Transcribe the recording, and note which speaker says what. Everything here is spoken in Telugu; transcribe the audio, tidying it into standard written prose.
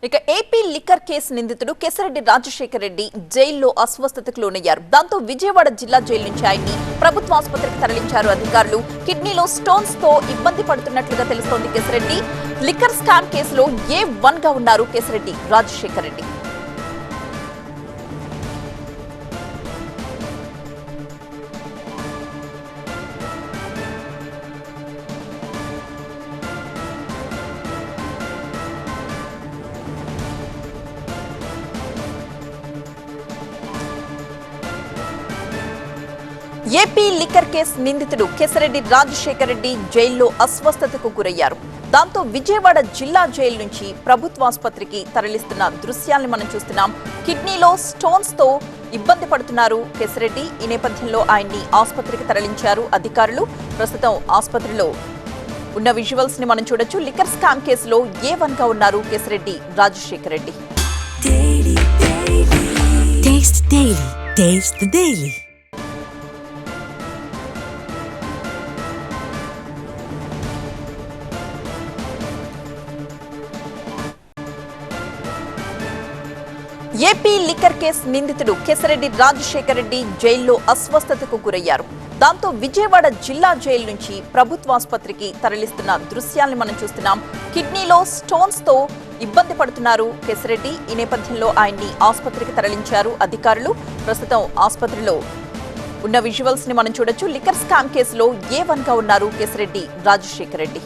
Speaker 1: ఇక ఏపీ లిక్కర్ కేసు నిందితుడు కేశరెడ్డి రాజశేఖర్ రెడ్డి జైల్లో అస్వస్థతకు లోనయ్యారు. దాంతో విజయవాడ జిల్లా జైలు నుంచి ఆయన్ని ప్రభుత్వ ఆసుపత్రికి తరలించారు అధికారులు. కిడ్నీలో స్టోన్స్ తో ఇబ్బంది పడుతున్నట్లుగా తెలుస్తోంది కేశరెడ్డి. లిక్కర్ స్కామ్ కేసులో A1 గా ఉన్నారు Kesireddy Rajasekhar Reddy. AP liquor case నిందితుడు కేశరెడ్డి రాజశేఖర్ రెడ్డి జైల్లో అస్వస్థతకు గురయ్యారు. దాంతో విజయవాడ జిల్లా జైలు నుంచి ప్రభుత్వ ఆసుపత్రికి తరలిస్తున్న దృశ్యాలను మనం చూస్తున్నాం. కిడ్నీలో స్టోన్స్ తో ఇబ్బంది పడుతున్నారు కేశరెడ్డి. ఈ నేపథ్యంలో ఆయన్ని ఆసుపత్రికి తరలించారు అధికారులు. ప్రస్తుతం ఆసుపత్రిలో ఉన్న విజువల్స్ ని మనం చూడొచ్చు. లిక్కర్ స్కామ్ కేసులో A1 గా ఉన్నారు Kesireddy Rajasekhar Reddy. AP liquor case నిందితుడు కేశరెడ్డి రాజశేఖర్ రెడ్డి జైల్లో అస్వస్థతకు గురయ్యారు. దాంతో విజయవాడ జిల్లా జైలు నుంచి ప్రభుత్వ ఆసుపత్రికి తరలిస్తున్న దృశ్యాలను మనం చూస్తున్నాం. కిడ్నీలో స్టోన్స్ తో ఇబ్బంది పడుతున్నారు కేశరెడ్డి. ఈ నేపథ్యంలో ఆయన్ని ఆసుపత్రికి తరలించారు అధికారులు. ప్రస్తుతం ఆసుపత్రిలో ఉన్న విజువల్స్ ని మనం చూడొచ్చు. లిక్కర్ స్కామ్ కేసులో A1 గా ఉన్నారు కేశరెడ్డి రాజశేఖర్ రెడ్డి.